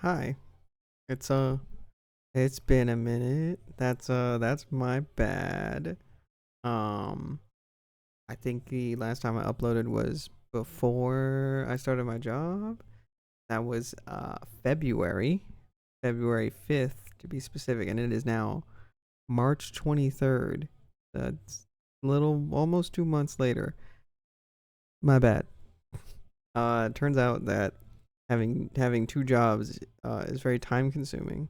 Hi. It's it's been a minute. That's my bad. Um I think the last time I uploaded was before I started my job. That was February, February 5th to be specific, and it is now March 23rd. That's little almost 2 months later. My bad. It turns out that having two jobs is very time consuming.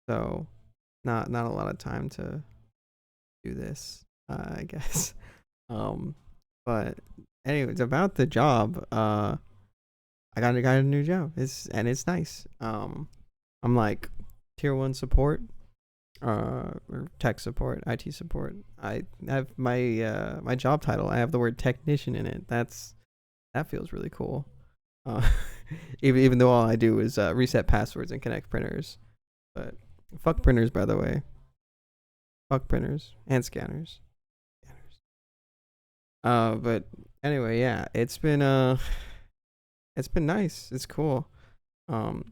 So not a lot of time to do this, I guess. Um, but anyways, about the job, I got a new job. It's nice. I'm like tier one support, or tech support, IT support. I have my job title. I have the word technician in it. That feels really cool. Uh, even though all I do is reset passwords and connect printers. But fuck printers, by the way. Fuck printers and scanners. But anyway, yeah, it's been nice. It's cool. Um,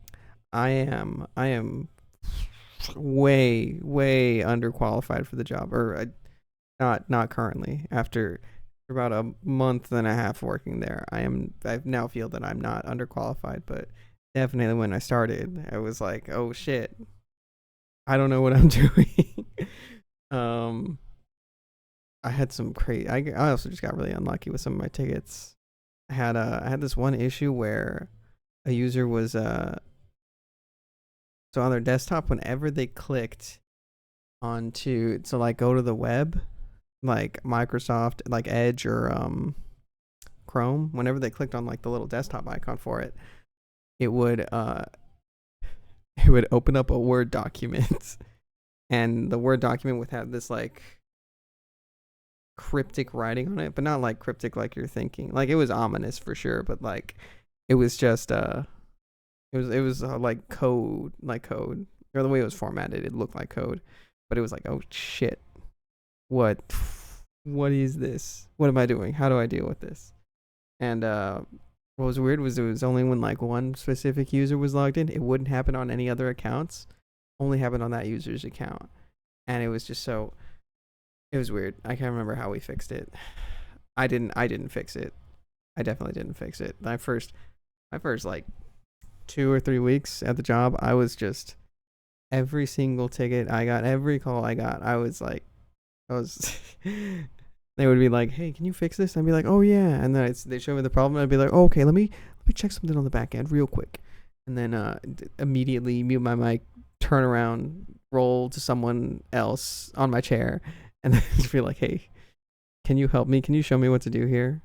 I am way underqualified for the job, or not currently. After about a month and a half working there, I now feel that I'm not underqualified, but definitely when I started, I was like, oh shit, I don't know what I'm doing. um, I had some crazy. I also just got really unlucky with some of my tickets. I had this one issue where a user was so on their desktop, whenever they clicked onto to like go to the web, like Microsoft, like Edge or Chrome, whenever they clicked on like the little desktop icon for it, it would it would open up a Word document, and the Word document would have this like cryptic writing on it, but not like cryptic like you're thinking. Like it was ominous for sure, but like it was just it was like code, or the way it was formatted, it looked like code, but it was like, oh shit, what what is this? What am I doing? How do I deal with this? And what was weird was it was only when like one specific user was logged in, it wouldn't happen on any other accounts, only happened on that user's account, and it was just so it was weird. I can't remember how we fixed it. I didn't fix it. I definitely didn't fix it. My first like 2 or 3 weeks at the job, I was just every single ticket I got, every call I got, I was like, I was. They would be like, "Hey, can you fix this?" I'd be like, "Oh yeah," and then they show me the problem. I'd be like, oh, "Okay, let me check something on the back end real quick," and then immediately mute my mic, turn around, roll to someone else on my chair, and then just be like, "Hey, can you help me? Can you show me what to do here?"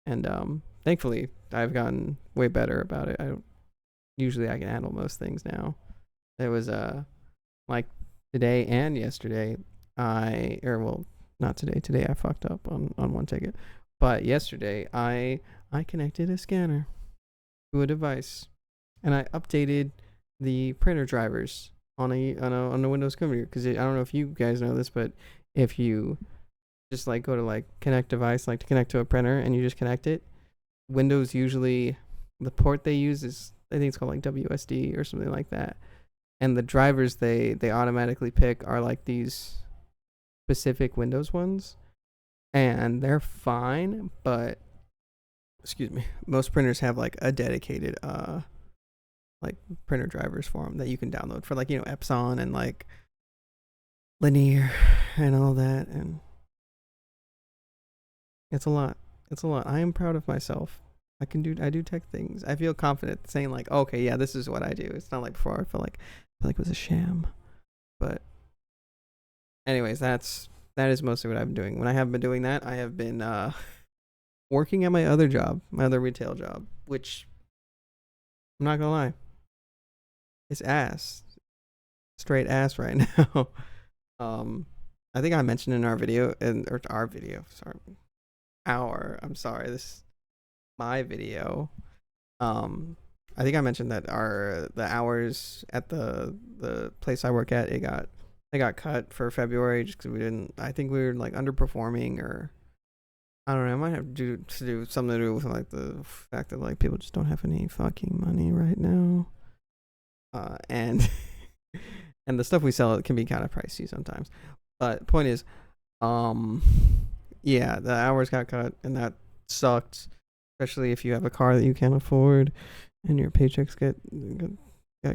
And thankfully, I've gotten way better about it. I don't usually I can handle most things now. It was like today and yesterday, well, not today. Today I fucked up on one ticket, but yesterday I connected a scanner to a device, and I updated the printer drivers on a Windows computer, because I don't know if you guys know this, but if you just like go to like connect device, like to connect to a printer, and you just connect it, Windows usually the port they use is, I think it's called like WSD or something like that, and the drivers they automatically pick are like these specific Windows ones, and they're fine, but excuse me, most printers have like a dedicated like printer drivers for them that you can download for, like, Epson and like Linear and all that, and it's a lot. It's a lot. I am proud of myself. I do tech things. I feel confident saying like, okay, yeah, this is what I do. It's not like before I felt like it was a sham. But anyways, that is mostly what I've been doing. When I have been doing that, I have been working at my other job, my other retail job, which I'm not gonna lie, it's ass, straight ass right now. um, I think I mentioned in our video, or our video, sorry, I'm sorry, this my video. Um, I think I mentioned that the hours at the place I work at, it got cut for February just because we didn't. I think we were like underperforming, or I don't know. I might have to do something to do with like the fact that like people just don't have any fucking money right now. And and the stuff we sell can be kind of pricey sometimes. But point is, um, yeah, the hours got cut, and that sucked. Especially if you have a car that you can't afford, and your paychecks get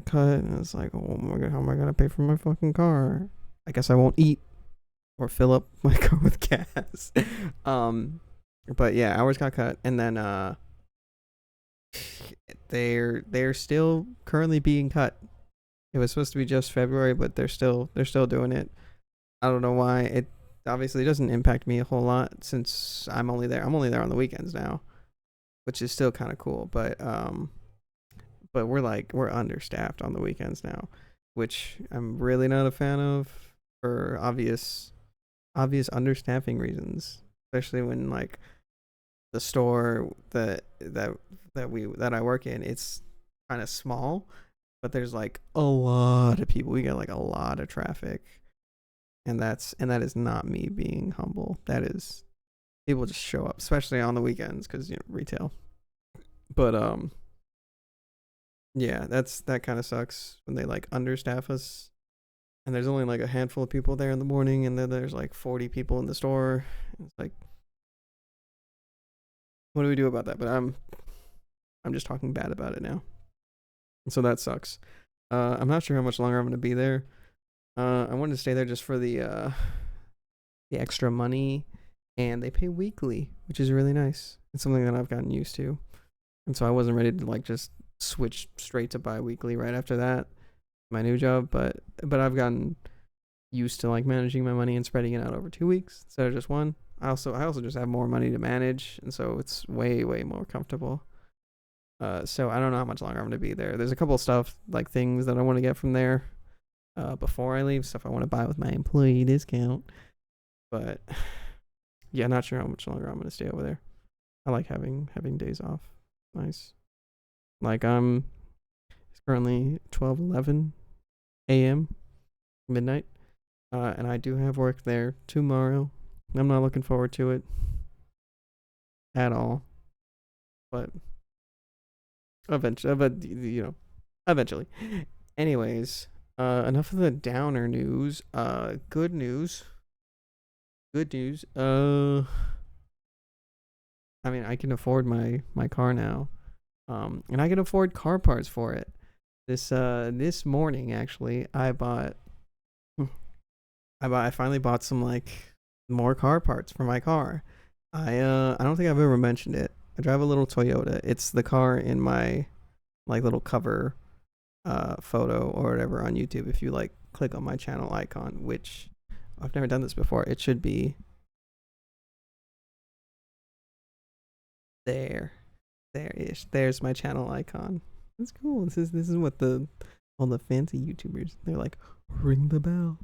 cut, and it's like, oh my god, how am I gonna pay for my fucking car? I guess I won't eat or fill up my car with gas. um, but yeah, hours got cut, and then they're still currently being cut. It was supposed to be just February, but they're still doing it. I don't know why. It obviously doesn't impact me a whole lot since I'm only there. I'm only there on the weekends now, which is still kind of cool. But we're understaffed on the weekends now, which I'm really not a fan of for obvious understaffing reasons, especially when like the store that I work in, it's kind of small, but there's like a lot of people. We get like a lot of traffic, and that is not me being humble. That is people just show up, especially on the weekends because retail. But yeah, that kind of sucks when they like understaff us, and there's only like a handful of people there in the morning, and then there's like 40 people in the store. It's like, what do we do about that? But I'm just talking bad about it now, so that sucks. I'm not sure how much longer I'm gonna be there. I wanted to stay there just for the extra money, and they pay weekly, which is really nice. It's something that I've gotten used to, and so I wasn't ready to like just switch straight to bi-weekly right after that, my new job. But I've gotten used to like managing my money and spreading it out over 2 weeks instead of just one. I also just have more money to manage, and so it's way more comfortable. So I don't know how much longer I'm gonna be there. There's a couple of stuff like things that I want to get from there before I leave, stuff I want to buy with my employee discount. But yeah, not sure how much longer I'm gonna stay over there. I like having days off. Nice. Like it's currently 12:11 a.m. midnight, and I do have work there tomorrow. I'm not looking forward to it at all, but eventually, eventually. Anyways, enough of the downer news. Good news. Good news. I mean, I can afford my car now. And I can afford car parts for it. This morning actually, I finally bought some like more car parts for my car. I don't think I've ever mentioned it. I drive a little Toyota. It's the car in my like little cover photo or whatever on YouTube. If you like click on my channel icon, which I've never done this before, it should be there. There ish. There's my channel icon. That's cool. This is what all the fancy YouTubers, they're like, ring the bell.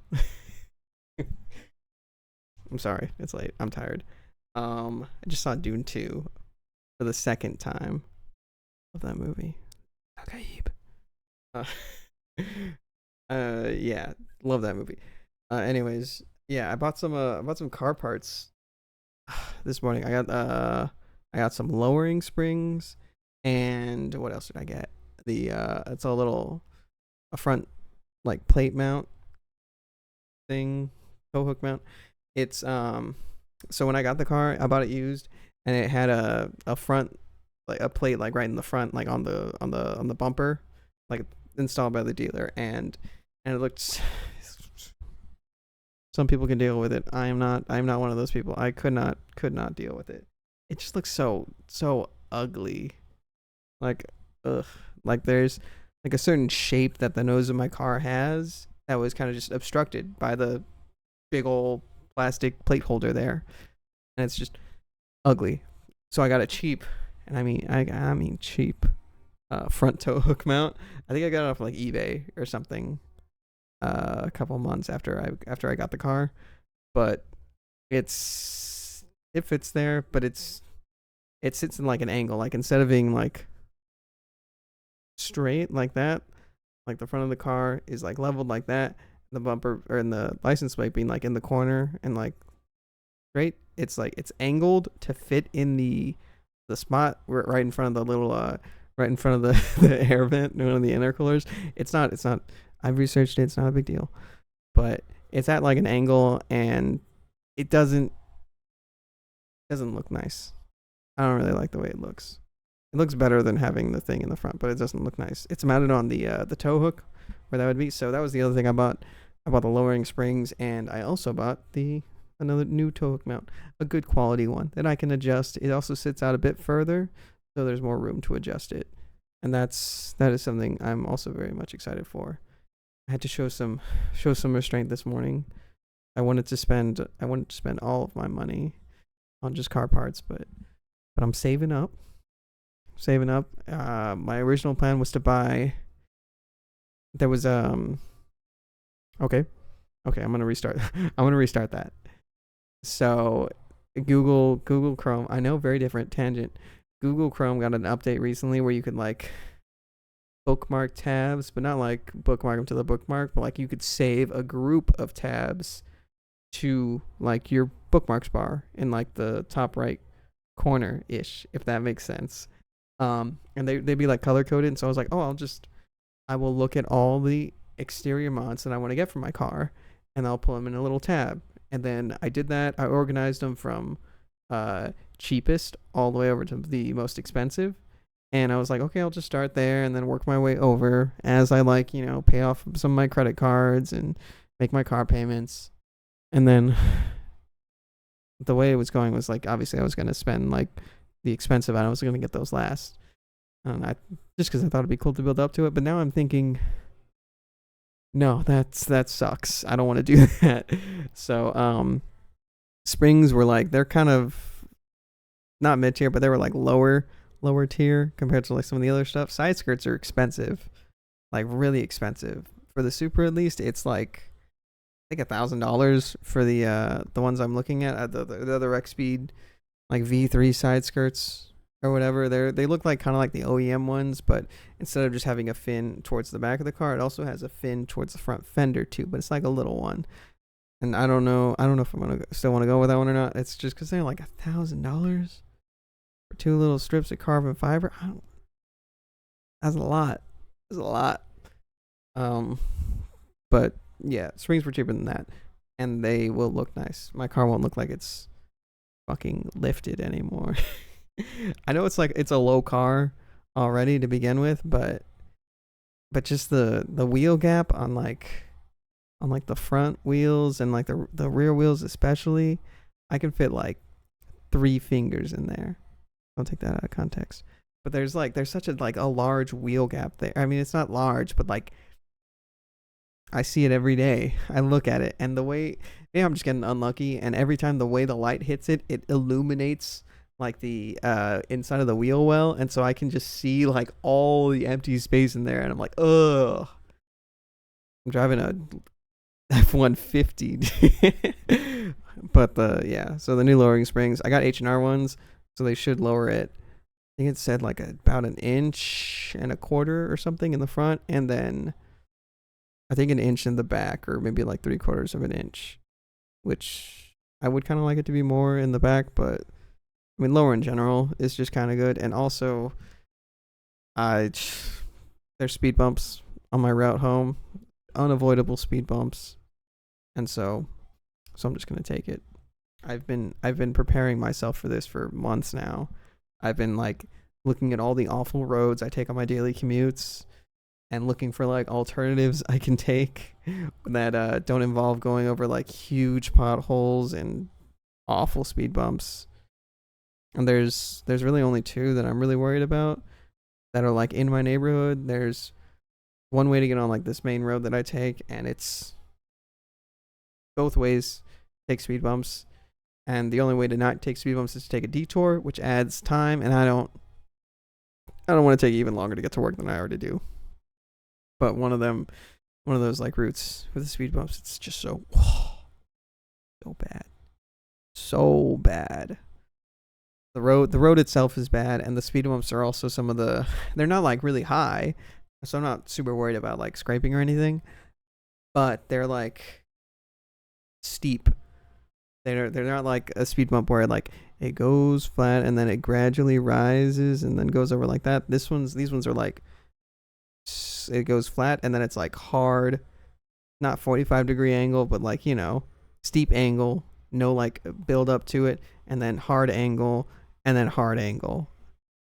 I'm sorry, it's late. I'm tired. I just saw Dune 2 for the second time. Love that movie. Okay. Uh, yeah, love that movie. Anyways, yeah, I bought some car parts this morning. I got some lowering springs, and what else did I get? It's a front like plate mount thing, tow hook mount. It's so when I got the car, I bought it used, and it had a front like a plate like right in the front, like on the bumper, like installed by the dealer, and it looked. Some people can deal with it. I'm not one of those people. I could not deal with it. It just looks so ugly. Like ugh. Like there's like a certain shape that the nose of my car has that was kind of just obstructed by the big old plastic plate holder there, and it's just ugly. So I got a cheap, and I mean cheap, front tow hook mount. I think I got it off like eBay or something. A couple months after I got the car, but it fits there, but it sits in like an angle. Like instead of being like straight like that, like the front of the car is like leveled like that, the bumper or in the license plate being like in the corner and like straight. It's like it's angled to fit in the spot right in front of the little right in front of the, the air vent, one of the intercoolers. It's not. I've researched it. It's not a big deal, but it's at like an angle, and it doesn't look nice. I don't really like the way it looks. It looks better than having the thing in the front, but it doesn't look nice. It's mounted on the tow hook where that would be. So that was the other thing I bought. I bought the lowering springs, and I also bought the another new tow hook mount, a good quality one that I can adjust. It also sits out a bit further, so there's more room to adjust it, and that is something I'm also very much excited for. I had to show some restraint this morning. I wanted to spend all of my money on just car parts, but I'm saving up. Saving up. My original plan was to buy. There was Okay, okay. I'm gonna restart. I'm gonna restart that. So, Google Chrome. I know, very different tangent. Google Chrome got an update recently where you could like bookmark tabs, but not like bookmark them to the bookmark, but like you could save a group of tabs to like your bookmarks bar in like the top right corner ish, if that makes sense. And they'd be like color coded. And so I was like, oh, I will look at all the exterior mods that I want to get for my car, and I'll pull them in a little tab. And then I did that. I organized them from cheapest all the way over to the most expensive. And I was like, okay, I'll just start there and then work my way over as I like, pay off some of my credit cards and make my car payments. And then the way it was going was like, obviously I was going to spend like the expensive items. I was going to get those last. And I just because I thought it'd be cool to build up to it. But now I'm thinking, no, that sucks. I don't want to do that. So springs were like, they're kind of not mid tier, but they were like lower tier compared to like some of the other stuff. Side skirts are expensive, like really expensive. For the Supra at least, it's like I think $1,000 for the ones I'm looking at. The other X Speed like V3 side skirts or whatever. They look like kind of like the OEM ones, but instead of just having a fin towards the back of the car, it also has a fin towards the front fender too. But it's like a little one, and I don't know if I'm gonna still want to go with that one or not. It's just because they're like $1,000 for two little strips of carbon fiber. That's a lot. That's a lot. But yeah, springs were cheaper than that, and they will look nice. My car won't look like it's fucking lifted anymore. I know it's like it's a low car already to begin with, but just the wheel gap on like the front wheels and like the rear wheels especially, I can fit like 3 fingers in there. Don't take that out of context. But there's such a large wheel gap there. I mean, it's not large, but like I see it every day. I look at it, and the way maybe I'm just getting unlucky, and every time the way the light hits it, it illuminates like the inside of the wheel well, and so I can just see like all the empty space in there, and I'm like, ugh. I'm driving a F-150. But so the new lowering springs, I got H&R ones, so they should lower it. I think it said like about 1.25 inches or something in the front, and then I think 1 inch in the back, or maybe like 3/4 of an inch, which I would kind of like it to be more in the back, but I mean, lower in general is just kind of good. And also, there's speed bumps on my route home, unavoidable speed bumps, and so I'm just gonna take it. I've been preparing myself for this for months now. I've been like looking at all the awful roads I take on my daily commutes, and looking for like alternatives I can take that don't involve going over like huge potholes and awful speed bumps. And there's really only 2 that I'm really worried about that are like in my neighborhood. There's one way to get on like this main road that I take, and it's both ways take speed bumps, and the only way to not take speed bumps is to take a detour, which adds time, and I don't want to take even longer to get to work than I already do. But one of those like routes with the speed bumps, it's just so bad. The road itself is bad, and the speed bumps are also they're not like really high, so I'm not super worried about like scraping or anything, but they're like steep. They're not like a speed bump where like it goes flat and then it gradually rises and then goes over like that. These ones are like it goes flat and then it's like hard, not 45-degree angle, but like, steep angle, no like build up to it, and then hard angle, and then hard angle.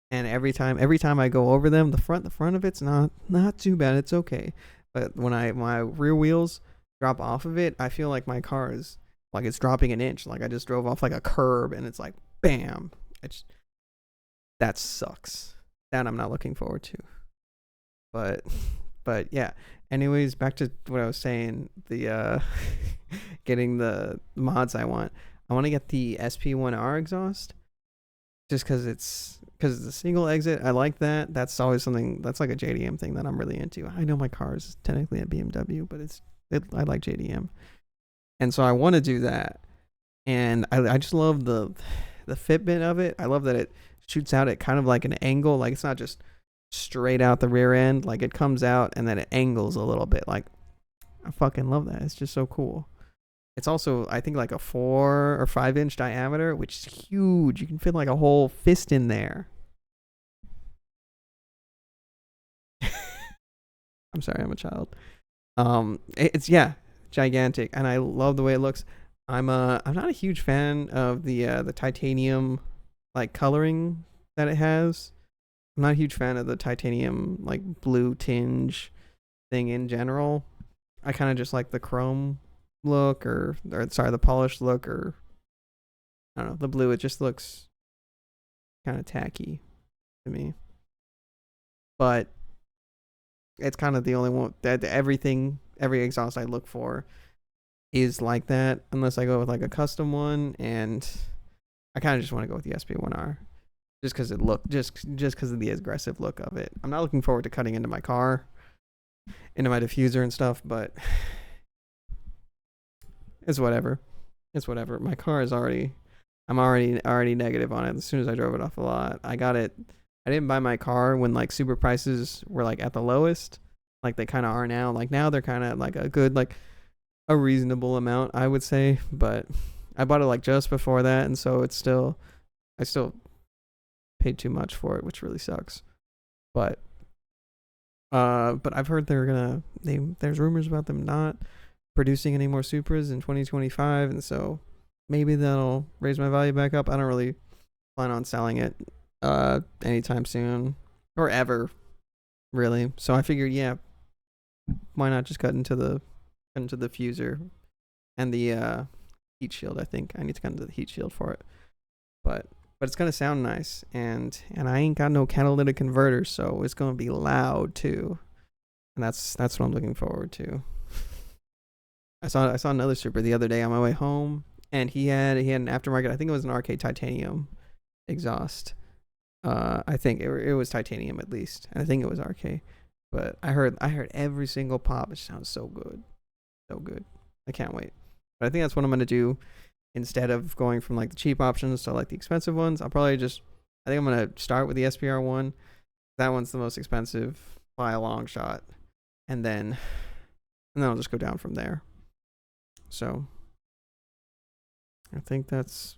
And every time I go over them, the front of it's not too bad. It's okay. But when my rear wheels drop off of it, I feel like my car is like it's dropping an inch. Like I just drove off like a curb, and it's like bam. It's that sucks. That I'm not looking forward to. But yeah. Anyways, back to what I was saying. The getting the mods I want. I want to get the SP1R exhaust just because it's a single exit. I like that. That's always something that's like a JDM thing that I'm really into. I know my car is technically a BMW, but I like JDM, and so I want to do that. And I just love the Fitbit of it. I love that it shoots out at kind of like an angle. Like it's not just straight out the rear end. Like it comes out and then it angles a little bit. Like I fucking love that. It's just so cool. It's also, I think, like a 4 or 5 inch diameter, which is huge. You can fit like a whole fist in there. I'm sorry, I'm a child. It's yeah, gigantic, and I love the way it looks. I'm not a huge fan of the titanium like coloring that it has. I'm not a huge fan of the titanium like blue tinge thing in general. I kind of just like the chrome look, or sorry, the polished look, or I don't know, the blue. It just looks kind of tacky to me. But it's kind of the only one that every exhaust I look for is like that, unless I go with like a custom one, and I kind of just want to go with the SP1R just because just because of the aggressive look of it. I'm not looking forward to cutting into my car, into my diffuser and stuff, but it's whatever. It's whatever. My car is I'm already negative on it as soon as I drove it off the lot. I got it. I didn't buy my car when like super prices were like at the lowest, like they kind of are now. Like now they're kind of like a good, like a reasonable amount, I would say. But I bought it like just before that, and so I still paid too much for it, which really sucks. But I've heard there's rumors about them not producing any more Supras in 2025, and so maybe that'll raise my value back up. I don't really plan on selling it anytime soon or ever, really. So I figured, yeah, why not just cut into the fuser and the heat shield. I think I need to cut into the heat shield for it, but it's gonna sound nice, and I ain't got no catalytic converter, so it's gonna be loud too, and that's what I'm looking forward to. I saw another Super the other day on my way home, and he had an aftermarket. I think it was an arcade titanium exhaust. I think it was titanium at least, and I think it was RK. But I heard every single pop. It sounds so good, so good. I can't wait. But I think that's what I'm gonna do instead of going from like the cheap options to like the expensive ones. I think I'm gonna start with the SPR one. That one's the most expensive by a long shot, and then I'll just go down from there. So I think that's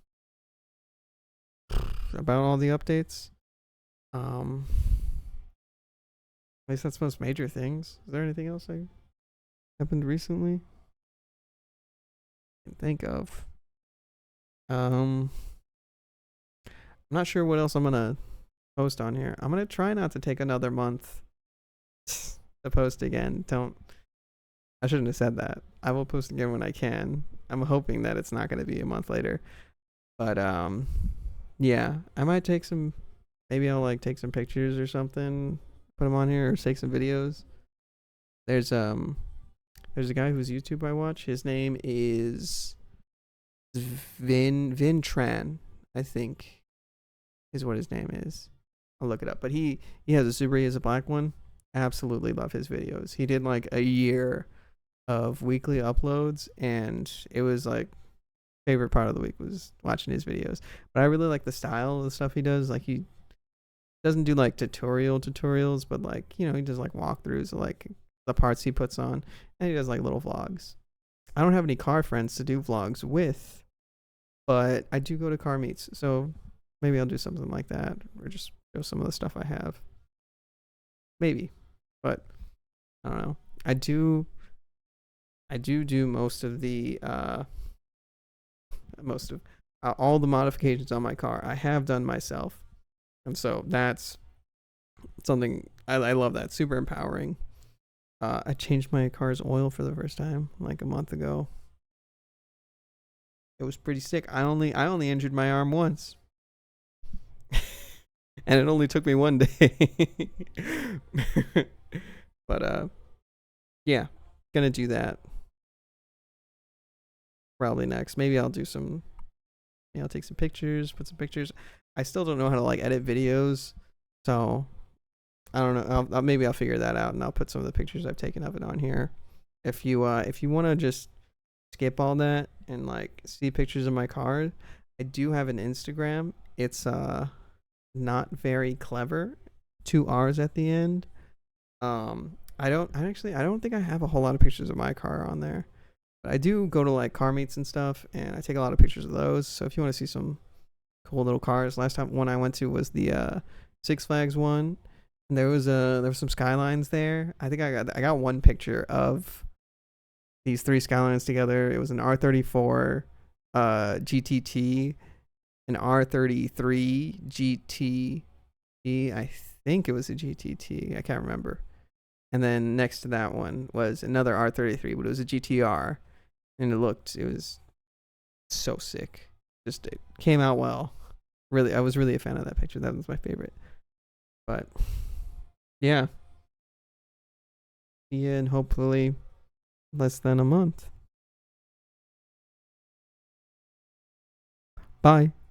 about all the updates. At least that's most major things. Is there anything else that happened recently? I can think of. I'm not sure what else I'm gonna post on here. I'm gonna try not to take another month to post again. I shouldn't have said that. I will post again when I can. I'm hoping that it's not gonna be a month later. But yeah, I might take some. Maybe I'll like take some pictures or something, put them on here, or take some videos. There's a guy whose YouTube I watch. His name is Vin Tran, I think, is what his name is. I'll look it up. But he has a Subaru. He has a black one. Absolutely love his videos. He did like a year of weekly uploads, and it was like favorite part of the week was watching his videos. But I really like the style of the stuff he does. Like he doesn't do like tutorials, but like, he does like walkthroughs of like the parts he puts on, and he does like little vlogs. I don't have any car friends to do vlogs with, but I do go to car meets, so maybe I'll do something like that, or just show some of the stuff I have. Maybe, but I don't know. I do. I do most of the most of all the modifications on my car. I have done myself, and so that's something I love. That super empowering. I changed my car's oil for the first time like a month ago. It was pretty sick. I only injured my arm once, and it only took me one day. But yeah, gonna do that probably next. Maybe I'll do some. I'll take some pictures, put some pictures. I still don't know how to like edit videos, so I don't know. Maybe I'll figure that out, and I'll put some of the pictures I've taken of it on here. If you want to just skip all that and like see pictures of my car, I do have an Instagram. It's not very clever. Two R's at the end. I don't think I have a whole lot of pictures of my car on there. But I do go to like car meets and stuff, and I take a lot of pictures of those. So if you want to see some cool little cars, last time one I went to was the Six Flags one, and there was some skylines there. I think I got one picture of these three skylines together. It was an R34 GTT, an R33 GTT. I think it was a GTT. I can't remember. And then next to that one was another R33, but it was a GTR, and it was so sick. Just it came out well. Really, I was really a fan of that picture. That was my favorite. But yeah, see you in hopefully less than a month. Bye.